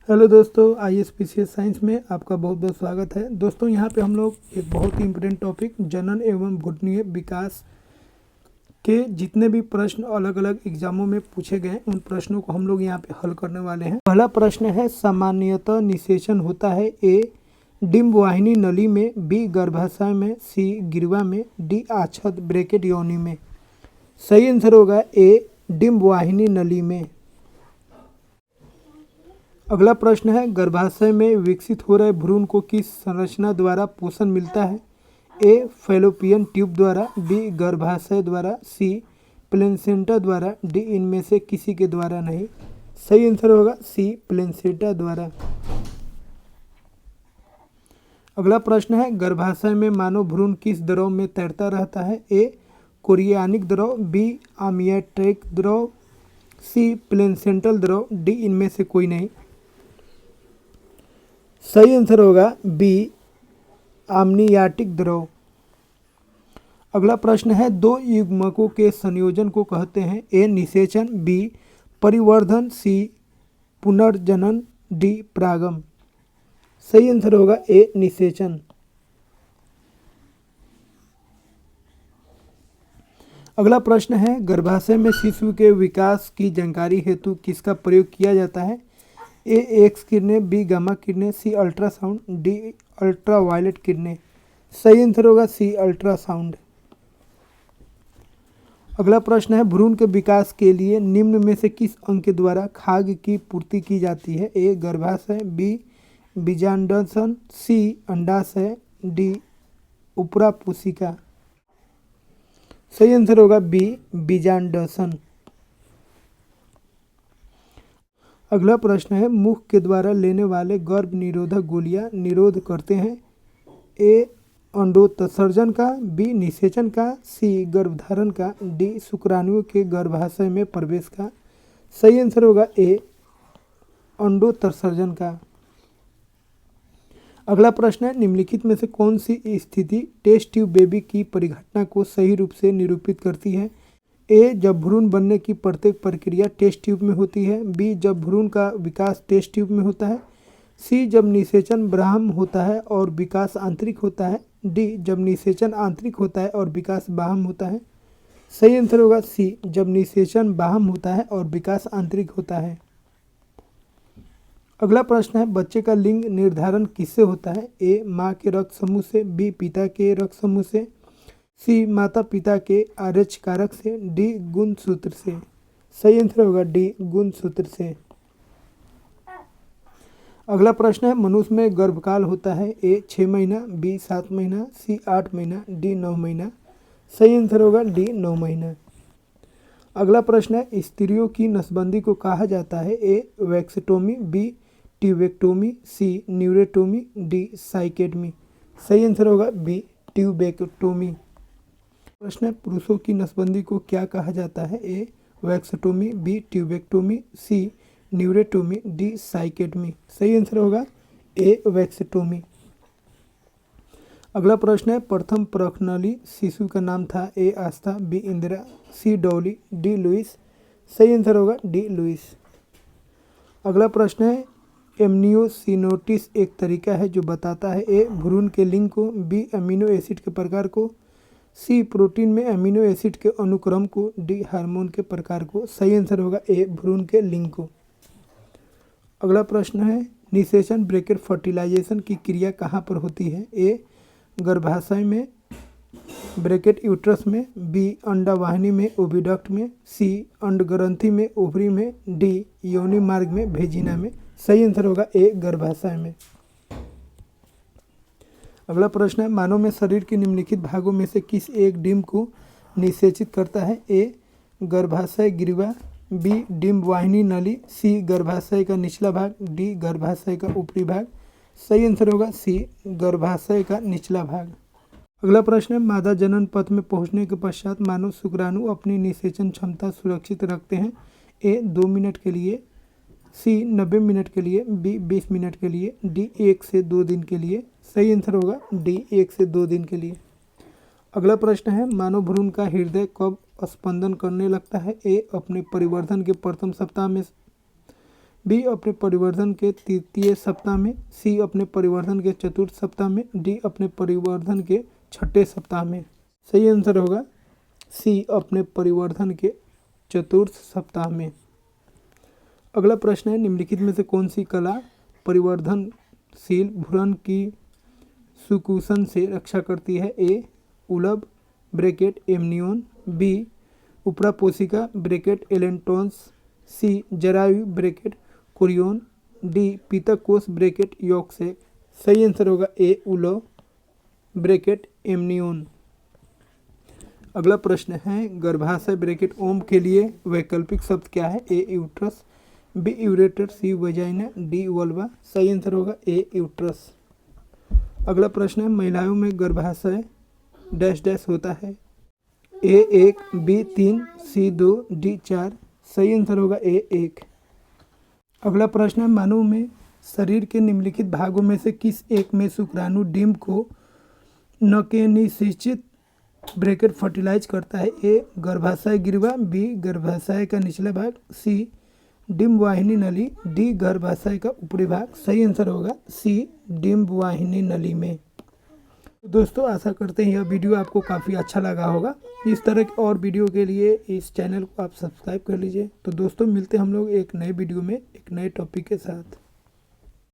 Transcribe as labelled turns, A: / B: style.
A: Hello दोस्तों, ISPCS science में आपका बहुत बहुत स्वागत है। दोस्तों यहाँ पे हम लोग एक बहुत ही इम्पोर्टेंट टॉपिक जनन एवं भूतनीय विकास के जितने भी प्रश्न अलग अलग एग्जामों में पूछे गए उन प्रश्नों को हम लोग यहाँ पे हल करने वाले हैं। पहला प्रश्न है, सामान्यतः निषेचन होता है ए डिम्ब वाहिनी नली में, बी गर्भाशय में, सी गिरवा में, डी आच्छद ब्रैकेट योनि में। सही आंसर होगा ए डिम्ब वाहिनी नली में। अगला प्रश्न है, गर्भाशय में विकसित हो रहे भ्रूण को किस संरचना द्वारा पोषण मिलता है? ए फैलोपियन ट्यूब द्वारा, बी गर्भाशय द्वारा, सी प्लेसेंटा द्वारा, डी इनमें से किसी के द्वारा नहीं। सही आंसर होगा सी प्लेसेंटा द्वारा। अगला प्रश्न है, गर्भाशय में मानव भ्रूण किस द्रव में तैरता रहता है? ए कोरियानिक द्रव, बी आमियाट्रिक द्रव, सी प्लेसेंटल द्रव, डी इनमें से कोई नहीं। सही आंसर होगा बी आम्नियाटिक द्रव। अगला प्रश्न है, दो युग्मकों के संयोजन को कहते हैं? ए निषेचन, बी परिवर्धन, सी पुनर्जनन, डी परागम। सही आंसर होगा ए निषेचन। अगला प्रश्न है, गर्भाशय में शिशु के विकास की जानकारी हेतु किसका प्रयोग किया जाता है? ए एक्स किरणें, बी गामा किरणें, सी अल्ट्रासाउंड, डी अल्ट्रावायलेट किरणें। सही आंसर होगा सी अल्ट्रासाउंड। अगला प्रश्न है, भ्रूण के विकास के लिए निम्न में से किस अंग के द्वारा खाद्य की पूर्ति की जाती है? ए गर्भाशय, बी बीजांडसन, सी अंडाशय, डी उपरा पुशिका। सही आंसर होगा बी बीजांडसन। अगला प्रश्न है, मुख के द्वारा लेने वाले गर्भ निरोधक गोलियां निरोध करते हैं? ए अंडोत्सर्जन का, बी निषेचन का, सी गर्भधारण का, डी शुक्राणुओं के गर्भाशय में प्रवेश का। सही आंसर होगा ए अंडोत्सर्जन का। अगला प्रश्न है, निम्नलिखित में से कौन सी स्थिति टेस्ट ट्यूब बेबी की परिघटना को सही रूप से निरूपित करती है? ए जब भ्रूण बनने की प्रत्येक प्रक्रिया टेस्ट ट्यूब में होती है, बी जब भ्रूण का विकास टेस्ट ट्यूब में होता है, सी जब निषेचन बाह्य होता है और विकास आंतरिक होता है, डी जब निषेचन आंतरिक होता है और विकास बाह्य होता है। सही आंसर होगा सी जब निषेचन बाह्य होता है और विकास आंतरिक होता है। अगला प्रश्न है, बच्चे का लिंग निर्धारण किससे होता है? ए माँ के रक्त समूह से, बी पिता के रक्त समूह से, सी माता पिता के आरएच कारक से, डी गुणसूत्र से। सही आंसर होगा डी गुणसूत्र से। अगला प्रश्न है, मनुष्य में गर्भकाल होता है? ए 6 महीना, बी 7 महीना, सी 8 महीना, डी 9 महीना। सही आंसर होगा डी 9 महीना। अगला प्रश्न है, स्त्रियों की नसबंदी को कहा जाता है? ए वैक्सेक्टोमी, बी ट्यूबेक्टोमी, सी न्यूरेटोमी, डी साइकेटमी। सही आंसर होगा बी ट्यूबेक्टोमी। प्रश्न है, पुरुषों की नसबंदी को क्या कहा जाता है? ए वैक्सेक्टोमी, बी ट्यूबेक्टोमी, सी न्यूरेटोमी, डी साइकेटमी। सही आंसर होगा ए वैक्सेक्टोमी। अगला प्रश्न है, प्रथम प्रखनली शिशु का नाम था? ए आस्था, बी इंदिरा, सी डॉली, डी लुइस। सही आंसर होगा डी लुइस। अगला प्रश्न है, एमनियोसिनोसिस एक तरीका है जो बताता है? ए भ्रूण के लिंग को, बी अमीनो एसिड के प्रकार को, सी प्रोटीन में अमीनो एसिड के अनुक्रम को, डी हार्मोन के प्रकार को। सही आंसर होगा ए भ्रूण के लिंग को। अगला प्रश्न है, निषेचन ब्रैकेट फर्टिलाइजेशन की क्रिया कहाँ पर होती है? ए गर्भाशय में ब्रैकेट यूट्रस में, बी अंडावाहिनी में ओविडक्ट में, सी अंडग्रंथि में ओवरी में, डी योनि मार्ग में भेजिना में। सही आंसर होगा ए गर्भाशय में। अगला प्रश्न है, मानव में शरीर के निम्नलिखित भागों में से किस एक डिम्ब को निषेचित करता है? ए गर्भाशय गिरवा, बी डिम्ब वाहिनी नली, सी गर्भाशय का निचला भाग, डी गर्भाशय का ऊपरी भाग। सही आंसर होगा सी गर्भाशय का निचला भाग। अगला प्रश्न है, मादा जनन पथ में पहुंचने के पश्चात मानव शुक्राणु अपनी निषेचन क्षमता सुरक्षित रखते हैं? ए 2 मिनट के लिए, सी 90 मिनट के लिए, बी 20 मिनट के लिए, डी 1 से 2 दिन के लिए। सही आंसर होगा डी 1 से 2 दिन के लिए। अगला प्रश्न है, मानव भ्रूण का हृदय कब स्पंदन करने लगता है? ए अपने परिवर्धन के प्रथम सप्ताह में, बी अपने परिवर्धन के तृतीय सप्ताह में, सी अपने परिवर्धन के चतुर्थ सप्ताह में, डी अपने परिवर्धन के छठे सप्ताह में। सही आंसर होगा सी अपने परिवर्धन के चतुर्थ सप्ताह में। अगला प्रश्न है निम्नलिखित में से कौन सी कला परिवर्धनशील भ्रूण की सुकुषण से रक्षा करती है? ए उलब ब्रैकेट एमनियोन, बी उपरापोशिका ब्रैकेट एलेंटोन्स, सी जरायु ब्रैकेट कुरियोन, डी पीतक कोष ब्रैकेट यॉक्सेक। सही आंसर होगा ए उलब ब्रैकेट एमनियोन। अगला प्रश्न है गर्भाशय ब्रैकेट ओम के लिए वैकल्पिक शब्द क्या है? ए यूट्रस, बी यूरेटर, सी वजाइना, डी वल्वा। सही आंसर होगा ए यूट्रस। अगला प्रश्न है महिलाओं में गर्भाशय डैश डैश होता है? ए 1, बी 3, सी 2, डी 4। सही आंसर होगा ए 1। अगला प्रश्न है मानव में शरीर के निम्नलिखित भागों में से किस एक में शुक्राणु डिंब को न के निश्चित ब्रैकेट फर्टिलाइज करता है? ए गर्भाशय गिरवा, बी गर्भाशय का निचला भाग, सी डिंब वाहिनी नली, डी गर्भाशय का ऊपरी भाग। सही आंसर होगा सी डिंब वाहिनी नली में। दोस्तों आशा करते हैं यह वीडियो आपको काफ़ी अच्छा लगा होगा। इस तरह के और वीडियो के लिए इस चैनल को आप सब्सक्राइब कर लीजिए। तो दोस्तों मिलते हैं हम लोग एक नए वीडियो में एक नए टॉपिक के साथ।